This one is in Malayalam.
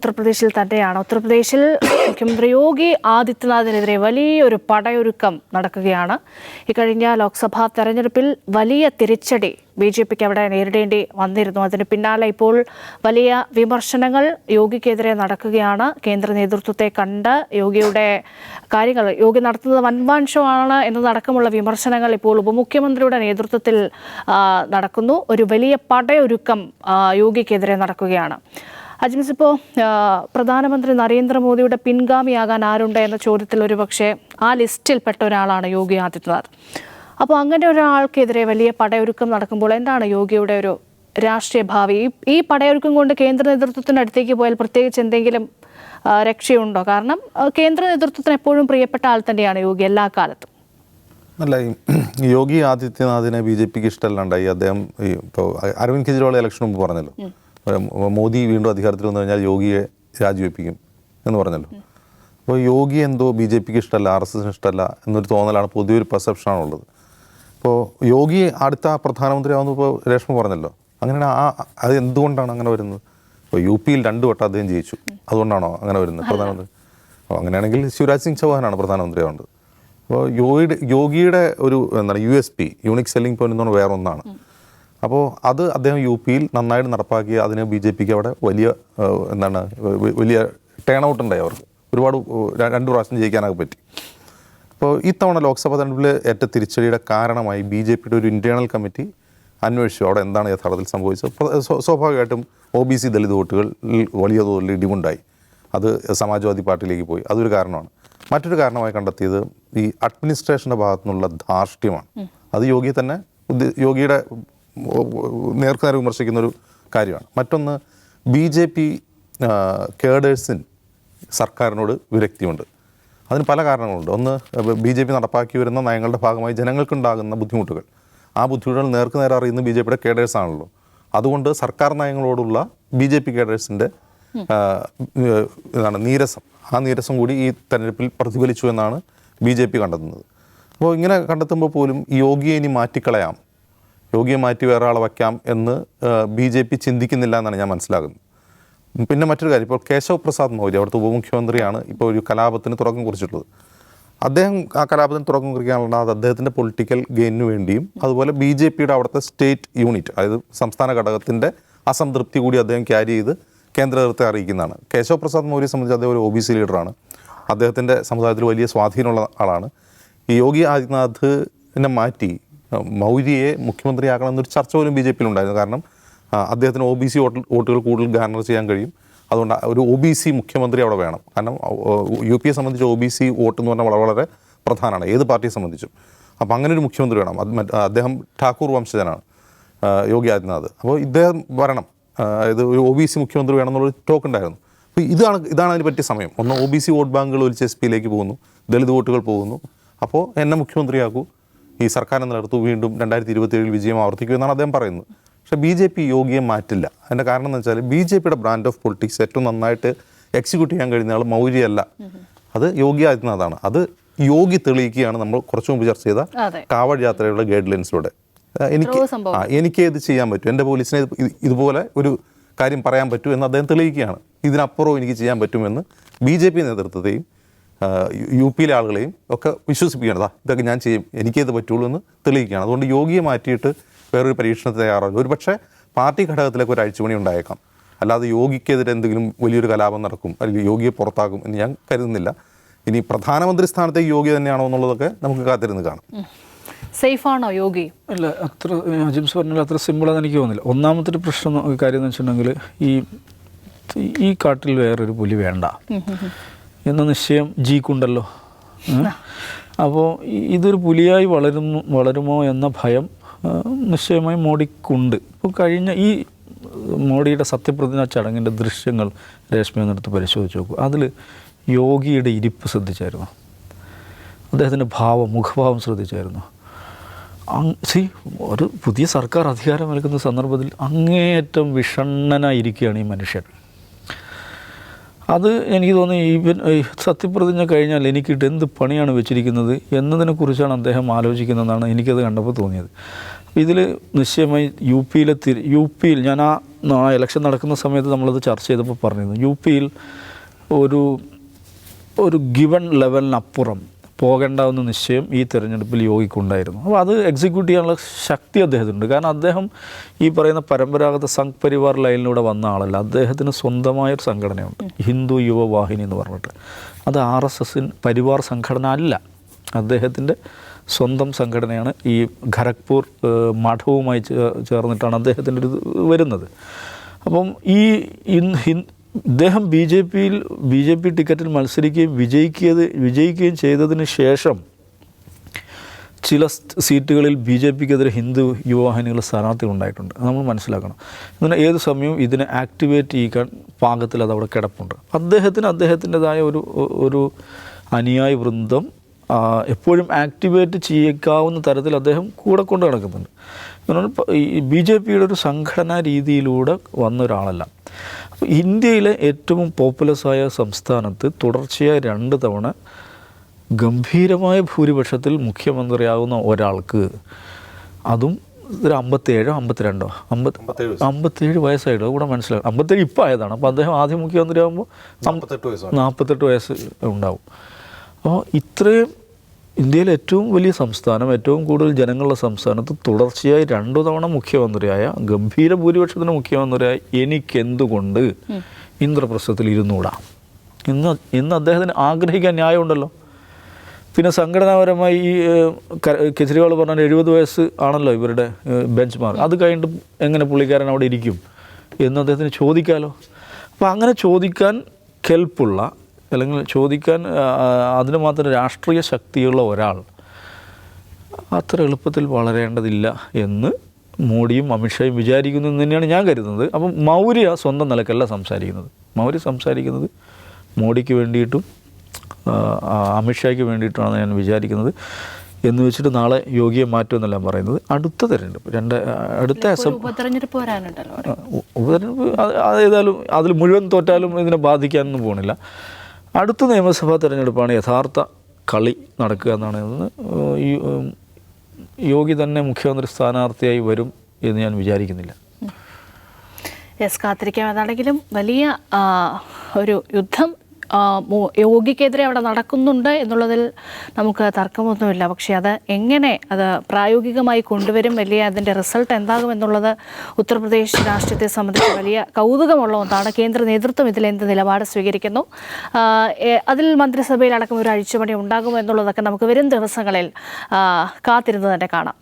ഉത്തർപ്രദേശിൽ തന്നെയാണ്. ഉത്തർപ്രദേശിൽ മുഖ്യമന്ത്രി യോഗി ആദിത്യനാഥിനെതിരെ വലിയൊരു പടയൊരുക്കം നടക്കുകയാണ്. ഇക്കഴിഞ്ഞ ലോക്സഭാ തെരഞ്ഞെടുപ്പിൽ വലിയ തിരിച്ചടി BJPക്ക് അവിടെ നേരിടേണ്ടി വന്നിരുന്നു. അതിന് പിന്നാലെ ഇപ്പോൾ വലിയ വിമർശനങ്ങൾ യോഗിക്കെതിരെ നടക്കുകയാണ്. കേന്ദ്ര നേതൃത്വത്തെ കണ്ട് യോഗിയുടെ കാര്യങ്ങൾ, യോഗി നടത്തുന്നത് വൻവാൻ ഷോ ആണ് എന്നതടക്കമുള്ള വിമർശനങ്ങൾ ഇപ്പോൾ ഉപമുഖ്യമന്ത്രിയുടെ നേതൃത്വത്തിൽ നടക്കുന്നു. ഒരു വലിയ പടയൊരുക്കം യോഗിക്കെതിരെ നടക്കുകയാണ്. അജ്മിസ്, ഇപ്പോൾ പ്രധാനമന്ത്രി നരേന്ദ്രമോദിയുടെ പിൻഗാമിയാകാൻ ആരുണ്ട് എന്ന ചോദ്യത്തിൽ ഒരുപക്ഷെ ആ ലിസ്റ്റിൽപ്പെട്ട ഒരാളാണ് യോഗി ആദിത്യനാഥ്. അപ്പോൾ അങ്ങനെ ഒരാൾക്കെതിരെ വലിയ പടയൊരുക്കം നടക്കുമ്പോൾ എന്താണ് യോഗിയുടെ ഒരു രാഷ്ട്രീയ ഭാവി? ഈ പടയൊരുക്കം കൊണ്ട് കേന്ദ്ര നേതൃത്വത്തിൻ്റെ അടുത്തേക്ക് പോയാൽ പ്രത്യേകിച്ച് എന്തെങ്കിലും രക്ഷയുണ്ടോ? കാരണം കേന്ദ്ര നേതൃത്വത്തിന് എപ്പോഴും പ്രിയപ്പെട്ട ആൾ തന്നെയാണ് യോഗി എല്ലാ കാലത്തും. അല്ല, യോഗി ആദിത്യനാഥിനെ BJPക്ക് ഇഷ്ടമല്ലാണ്ടായി. അദ്ദേഹം ഇപ്പോൾ അരവിന്ദ് കെജ്രിവാൾ ഇലക്ഷൻ മുമ്പ് പറഞ്ഞല്ലോ, മോദി വീണ്ടും അധികാരത്തിൽ വന്നു കഴിഞ്ഞാൽ യോഗിയെ രാജിവെപ്പിക്കും എന്ന് പറഞ്ഞല്ലോ. അപ്പോൾ യോഗി എന്തോ BJPക്ക് ഇഷ്ടമല്ല, RSSന് ഇഷ്ടമല്ല എന്നൊരു തോന്നലാണ്, പുതിയൊരു പെർസെപ്ഷനാണുള്ളത്. ഇപ്പോൾ യോഗി അടുത്ത പ്രധാനമന്ത്രിയാവുന്നു ഇപ്പോൾ രേഷ്മ പറഞ്ഞല്ലോ. അങ്ങനെയാണ് അത് എന്തുകൊണ്ടാണ് അങ്ങനെ വരുന്നത്? ഇപ്പോൾ UP യിൽ 2 വട്ടം അദ്ദേഹം ജയിച്ചു, അതുകൊണ്ടാണോ അങ്ങനെ വരുന്നത് പ്രധാനമന്ത്രി? അപ്പോൾ അങ്ങനെയാണെങ്കിൽ ശിവരാജ് സിംഗ് ചൗഹാനാണ് പ്രധാനമന്ത്രിയാവേണ്ടത്. അപ്പോൾ യോഗിയുടെ ഒരു എന്താണ് USP, യൂണിക് സെല്ലിംഗ് പോയിന്റ് എന്ന് പറഞ്ഞാൽ വേറെ ഒന്നാണ്. അപ്പോൾ അത് അദ്ദേഹം UP യിൽ നന്നായിട്ട് നടപ്പാക്കി. അതിന് BJPക്ക് അവിടെ വലിയ ടേൺ ഔട്ട് ഉണ്ടായി. അവർക്ക് ഒരുപാട് 2 പ്രാവശ്യം ജയിക്കാനൊക്കെ പറ്റി. അപ്പോൾ ഇത്തവണ ലോക്സഭാ തെരഞ്ഞെടുപ്പിൽ ഏറ്റ തിരിച്ചടിയുടെ കാരണമായി BJPയുടെ ഒരു ഇൻറ്റേർണൽ കമ്മിറ്റി അന്വേഷിച്ചു അവിടെ എന്താണ് യഥാർത്ഥത്തിൽ സംഭവിച്ചത്. സ്വാഭാവികമായിട്ടും OBC ദളിത് വോട്ടുകൾ വലിയ തോതിൽ ഇടിവുണ്ടായി. അത് സമാജ്വാദി പാർട്ടിയിലേക്ക് പോയി. അതൊരു കാരണമാണ്. മറ്റൊരു കാരണമായി കണ്ടെത്തിയത് ഈ അഡ്മിനിസ്ട്രേഷൻ്റെ ഭാഗത്തു നിന്നുള്ള ധാർഷ്ട്യമാണ്. അത് യോഗിയുടെ നേർക്കുനേരെ വിമർശിക്കുന്നൊരു കാര്യമാണ്. മറ്റൊന്ന്, BJP കേഡേഴ്സിന് സർക്കാരിനോട് വിരക്തിയുണ്ട്. അതിന് പല കാരണങ്ങളുണ്ട്. ഒന്ന്, BJP നടപ്പാക്കി വരുന്ന നയങ്ങളുടെ ഭാഗമായി ജനങ്ങൾക്കുണ്ടാകുന്ന ബുദ്ധിമുട്ടുകൾ, ആ ബുദ്ധിമുട്ടുകൾ നേർക്കുനേരെ അറിയുന്ന BJPയുടെ കേഡേഴ്സാണല്ലോ. അതുകൊണ്ട് സർക്കാർ നയങ്ങളോടുള്ള BJP കേഡേഴ്സിൻ്റെ നീരസം, ആ നീരസം കൂടി ഈ തെരഞ്ഞെടുപ്പിൽ പ്രതിഫലിച്ചു എന്നാണ് BJP കണ്ടെത്തുന്നത്. അപ്പോൾ ഇങ്ങനെ കണ്ടെത്തുമ്പോൾ പോലും യോഗിയെ ഇനി മാറ്റിക്കളയാം, യോഗിയെ മാറ്റി വേറെ ആളെ വയ്ക്കാം എന്ന് BJP ചിന്തിക്കുന്നില്ല എന്നാണ് ഞാൻ മനസ്സിലാകുന്നത്. പിന്നെ മറ്റൊരു കാര്യം, ഇപ്പോൾ കേശവ് പ്രസാദ് മൗര്യ അവിടുത്തെ ഉപമുഖ്യമന്ത്രിയാണ് ഇപ്പോൾ ഒരു കലാപത്തിന് തുടക്കം കുറിച്ചിട്ടുള്ളത്. അദ്ദേഹം ആ കലാപത്തിന് തുടക്കം കുറിക്കാനുള്ള അത് അദ്ദേഹത്തിൻ്റെ പൊളിറ്റിക്കൽ ഗെയിനിന് വേണ്ടിയും അതുപോലെ BJPയുടെ അവിടുത്തെ സ്റ്റേറ്റ് യൂണിറ്റ്, അതായത് സംസ്ഥാന ഘടകത്തിൻ്റെ അസംതൃപ്തി കൂടി അദ്ദേഹം ക്യാരി ചെയ്ത് കേന്ദ്ര നേതൃത്വത്തെ അറിയിക്കുന്നതാണ്. കേശവ് പ്രസാദ് മൗര്യയെ സംബന്ധിച്ച് അദ്ദേഹം ഒരു OBC ലീഡറാണ്. അദ്ദേഹത്തിൻ്റെ സമുദായത്തിൽ വലിയ സ്വാധീനമുള്ള ആളാണ്. ഈ യോഗി ആദിത്യനാഥിനെ മാറ്റി മൗര്യയെ മുഖ്യമന്ത്രിയാക്കണം എന്നൊരു ചർച്ച പോലും BJP യിലുണ്ടായിരുന്നു. കാരണം അദ്ദേഹത്തിന് OBC വോട്ടുകൾ കൂടുതൽ ഗാർണർ ചെയ്യാൻ കഴിയും. അതുകൊണ്ട് ഒരു OBC മുഖ്യമന്ത്രി അവിടെ വേണം. കാരണം UPയെ സംബന്ധിച്ച് OBC വോട്ട് എന്ന് പറഞ്ഞാൽ വളരെ പ്രധാനമാണ് ഏത് പാർട്ടിയെ സംബന്ധിച്ചും. അപ്പോൾ അങ്ങനെ ഒരു മുഖ്യമന്ത്രി വേണം. അദ്ദേഹം ഠാക്കൂർ വംശജനാണ് യോഗി ആദിത്യനാഥ്. അപ്പോൾ ഇദ്ദേഹം വരണം, ഇത് ഒരു OBC മുഖ്യമന്ത്രി വേണമെന്നുള്ളൊരു ടോക്ക് ഉണ്ടായിരുന്നു. അപ്പോൾ ഇതാണ് അതിന് പറ്റിയ സമയം. ഒന്ന്, OBC വോട്ട് ബാങ്കുകൾ ഒലിച്ച് SP യിലേക്ക് പോകുന്നു, ദളിത് വോട്ടുകൾ പോകുന്നു. അപ്പോൾ എന്നെ മുഖ്യമന്ത്രിയാക്കൂ, ഈ സർക്കാരിനെ നിലനിർത്തൂ, വീണ്ടും 2027 വിജയം ആവർത്തിക്കൂ എന്നാണ് അദ്ദേഹം പറയുന്നത്. പക്ഷേ BJP യോഗിയെ മാറ്റില്ല. അതിൻ്റെ കാരണം എന്ന് വെച്ചാൽ BJPയുടെ ബ്രാൻഡ് ഓഫ് പൊളിറ്റിക്സ് ഏറ്റവും നന്നായിട്ട് എക്സിക്യൂട്ട് ചെയ്യാൻ കഴിയുന്ന ആൾ മൗര്യയല്ല, അത് യോഗി ആദിത്യനാഥാണ്. യോഗി തെളിയിക്കുകയാണ് നമ്മൾ കുറച്ചു മുമ്പ് ചർച്ച ചെയ്ത കാവഡ് യാത്രയുടെ ഗൈഡ് ലൈൻസിലൂടെ. എനിക്ക് ഇത് ചെയ്യാൻ പറ്റും, എൻ്റെ പോലീസിനെ ഇതുപോലെ ഒരു കാര്യം പറയാൻ പറ്റൂ എന്ന് അദ്ദേഹം തെളിയിക്കുകയാണ്. ഇതിനപ്പുറവും എനിക്ക് ചെയ്യാൻ പറ്റുമെന്ന് BJP നേതൃത്വത്തെയും UP യിലെ ആളുകളെയും ഒക്കെ വിശ്വസിപ്പിക്കുകയാണ്. ഇതൊക്കെ ഞാൻ ചെയ്യും, എനിക്കേത് പറ്റുള്ളൂ എന്ന് തെളിയിക്കുകയാണ്. അതുകൊണ്ട് യോഗിയെ മാറ്റിയിട്ട് വേറൊരു പരീക്ഷണത്തിന് തയ്യാറാകും. ഒരു പക്ഷേ പാർട്ടി ഘടകത്തിലേക്ക് ഒരു അഴിച്ചുപണി ഉണ്ടായേക്കാം. അല്ലാതെ യോഗിക്കെതിരെ എന്തെങ്കിലും വലിയൊരു കലാപം നടക്കും അല്ലെങ്കിൽ യോഗിയെ പുറത്താക്കും എന്ന് ഞാൻ കരുതുന്നില്ല. ഇനി പ്രധാനമന്ത്രി സ്ഥാനത്തേക്ക് യോഗി തന്നെയാണോ എന്നുള്ളതൊക്കെ നമുക്ക് കാത്തിരുന്ന് കാണാം. സേഫാണോ യോഗി? അല്ല, അത്ര ജിംസ് പറഞ്ഞാൽ അത്ര സിമ്പിളാന്ന് എനിക്ക് തോന്നുന്നില്ല. ഒന്നാമത്തെ ഒരു പ്രശ്നം കാര്യം എന്ന് വെച്ചിട്ടുണ്ടെങ്കിൽ ഈ കാട്ടിൽ വേറൊരു പുലി വേണ്ട എന്ന നിശ്ചയം ജിക്കുണ്ടല്ലോ. അപ്പോൾ ഇതൊരു പുലിയായി വളരുമോ എന്ന ഭയം നിശ്ചയമായി മോഡിക്കുണ്ട്. ഇപ്പോൾ കഴിഞ്ഞ ഈ മോഡിയുടെ സത്യപ്രതിജ്ഞ ചടങ്ങിൻ്റെ ദൃശ്യങ്ങൾ രേഷ്മയെന്നെടുത്ത് പരിശോധിച്ച് നോക്കൂ. അതിൽ യോഗിയുടെ ഇരിപ്പ് ശ്രദ്ധിച്ചായിരുന്നു, അദ്ദേഹത്തിൻ്റെ മുഖഭാവം ശ്രദ്ധിച്ചായിരുന്നു. ഒരു പുതിയ സർക്കാർ അധികാരം നൽകുന്ന സന്ദർഭത്തിൽ അങ്ങേയറ്റം വിഷണ്ണനായിരിക്കുകയാണ് ഈ മനുഷ്യൻ. അത് എനിക്ക് തോന്നുന്നു സത്യപ്രതിജ്ഞ കഴിഞ്ഞാൽ എനിക്കിട്ട് എന്ത് പണിയാണ് വെച്ചിരിക്കുന്നത് എന്നതിനെക്കുറിച്ചാണ് അദ്ദേഹം ആലോചിക്കുന്നതെന്നാണ് എനിക്കത് കണ്ടപ്പോൾ തോന്നിയത്. ഇതിൽ നിശ്ചയമായി യു പിയിൽ ഞാൻ ആ ഇലക്ഷൻ നടക്കുന്ന സമയത്ത് നമ്മളത് ചർച്ച ചെയ്തപ്പോൾ പറഞ്ഞിരുന്നു, യു പിയിൽ ഒരു ഗിവൺ ലെവലിനപ്പുറം പോകേണ്ടാവുന്ന നിശ്ചയം ഈ തെരഞ്ഞെടുപ്പിൽ യോഗിക്കുണ്ടായിരുന്നു. അപ്പോൾ അത് എക്സിക്യൂട്ട് ചെയ്യാനുള്ള ശക്തി അദ്ദേഹത്തിനുണ്ട്. കാരണം അദ്ദേഹം ഈ പറയുന്ന പരമ്പരാഗത സംഘ് പരിവാർ ലൈനിലൂടെ വന്ന ആളല്ല. അദ്ദേഹത്തിന് സ്വന്തമായൊരു സംഘടനയുണ്ട്, ഹിന്ദു യുവവാഹിനി എന്ന് പറഞ്ഞിട്ട്. അത് RSS പരിവാർ സംഘടന അല്ല, അദ്ദേഹത്തിൻ്റെ സ്വന്തം സംഘടനയാണ്. ഈ ഖരഗ്പൂർ മഠവുമായി ചേർന്നിട്ടാണ് അദ്ദേഹത്തിൻ്റെ ഒരു വരുന്നത്. അപ്പം ഇദ്ദേഹം ബി ജെ പി ടിക്കറ്റിൽ മത്സരിക്കുകയും വിജയിക്കുകയും ചെയ്തതിന് ശേഷം ചില സീറ്റുകളിൽ BJPക്കെതിരെ ഹിന്ദു യുവവാഹിനികൾ സ്ഥാനാർത്ഥികൾ ഉണ്ടായിട്ടുണ്ട്. അത് നമ്മൾ മനസ്സിലാക്കണം. എന്നാൽ ഏത് സമയവും ഇതിനെ ആക്ടിവേറ്റ് ചെയ്യാൻ പാകത്തിൽ അതവിടെ കിടപ്പുണ്ട്. അദ്ദേഹത്തിൻ്റെതായ ഒരു അനുയായി വൃന്ദം എപ്പോഴും ആക്ടിവേറ്റ് ചെയ്യിക്കാവുന്ന തരത്തിൽ അദ്ദേഹം കൂടെ കൊണ്ട് നടക്കുന്നുണ്ട്. ഈ BJPയുടെ ഒരു സംഘടനാ രീതിയിലൂടെ വന്ന ഒരാളല്ല. അപ്പോൾ ഇന്ത്യയിലെ ഏറ്റവും പോപ്പുലസായ സംസ്ഥാനത്ത് തുടർച്ചയായി 2 തവണ ഗംഭീരമായ ഭൂരിപക്ഷത്തിൽ മുഖ്യമന്ത്രിയാകുന്ന ഒരാൾക്ക്, അതും ഒരു 57 വയസ്സായിട്ട് കൂടെ മനസ്സിലാകും. 57 ഇപ്പോൾ ആയതാണ്. അപ്പോൾ അദ്ദേഹം ആദ്യം മുഖ്യമന്ത്രിയാകുമ്പോൾ 48 വയസ്സ് ഉണ്ടാവും. അപ്പോൾ ഇത്രയും ഇന്ത്യയിലെ ഏറ്റവും വലിയ സംസ്ഥാനം, ഏറ്റവും കൂടുതൽ ജനങ്ങളുടെ സംസ്ഥാനത്ത് തുടർച്ചയായി 2 തവണ മുഖ്യമന്ത്രിയായ, ഗംഭീര ഭൂരിപക്ഷത്തിന് മുഖ്യമന്ത്രിയായ എനിക്കെന്തുകൊണ്ട് ഇന്ദ്രപ്രസ്ഥത്തിൽ ഇരുന്നൂടാ? ഇന്ന് അദ്ദേഹത്തിന് ആഗ്രഹിക്കാൻ ന്യായമുണ്ടല്ലോ. പിന്നെ സംഘടനാപരമായി ഈ കെജ്രിവാൾ പറഞ്ഞാൽ 70 വയസ്സ് ആണല്ലോ ഇവരുടെ ബെഞ്ച് മാർക്ക്. അത് കഴിഞ്ഞിട്ട് എങ്ങനെ പുള്ളിക്കാരൻ അവിടെ ഇരിക്കും എന്ന് അദ്ദേഹത്തിന് ചോദിക്കാമല്ലോ. അപ്പോൾ അങ്ങനെ ചോദിക്കാൻ കെൽപ്പുള്ള, അല്ലെങ്കിൽ ചോദിക്കാൻ അതിന് മാത്രം രാഷ്ട്രീയ ശക്തിയുള്ള ഒരാൾ അത്ര എളുപ്പത്തിൽ വളരേണ്ടതില്ല എന്ന് മോഡിയും അമിത്ഷായും വിചാരിക്കുന്നു എന്ന് തന്നെയാണ് ഞാൻ കരുതുന്നത്. അപ്പം മൗര്യ സ്വന്തം നിലക്കല്ല സംസാരിക്കുന്നത്. മൗര്യ സംസാരിക്കുന്നത് മോഡിക്ക് വേണ്ടിയിട്ടും അമിത്ഷായ്ക്ക് വേണ്ടിയിട്ടുമാണ് ഞാൻ വിചാരിക്കുന്നത്. എന്ന് വെച്ചിട്ട് നാളെ യോഗിയെ മാറ്റുമെന്നെല്ലാം പറയുന്നത്. അടുത്ത തെരഞ്ഞെടുപ്പ് ഉപതെരഞ്ഞെടുപ്പ് വരാനുണ്ടല്ലോ. ഉപതെരഞ്ഞെടുപ്പ് ഏതായാലും അതിൽ മുഴുവൻ തോറ്റാലും ഇതിനെ ബാധിക്കാനൊന്നും പോകുന്നില്ല. അടുത്ത നിയമസഭാ തെരഞ്ഞെടുപ്പാണ് യഥാർത്ഥ കളി നടക്കുക എന്നാണ്. യോഗി തന്നെ മുഖ്യമന്ത്രി സ്ഥാനാർത്ഥിയായി വരും എന്ന് ഞാൻ വിചാരിക്കുന്നില്ല. കാത്തിരിക്കാം. അതാണെങ്കിലും വലിയ ഒരു യുദ്ധം യോഗിക്കെതിരെ അവിടെ നടക്കുന്നുണ്ട് എന്നുള്ളതിൽ നമുക്ക് തർക്കമൊന്നുമില്ല. പക്ഷേ അത് എങ്ങനെ അത് പ്രായോഗികമായി കൊണ്ടുവരും, വലിയ അതിൻ്റെ റിസൾട്ട് എന്താകും എന്നുള്ളത് ഉത്തർപ്രദേശ് രാഷ്ട്രീയത്തെ സംബന്ധിച്ച് വലിയ കൗതുകമുള്ള ഒന്നാണ്. കേന്ദ്ര നേതൃത്വം ഇതിലെന്ത് നിലപാട് സ്വീകരിക്കുന്നു, അതിൽ മന്ത്രിസഭയിൽ അടക്കം ഒരു അഴിച്ചുപണി ഉണ്ടാകുമോ എന്നുള്ളതൊക്കെ നമുക്ക് വരും ദിവസങ്ങളിൽ കാത്തിരുന്ന് തന്നെ കാണാം.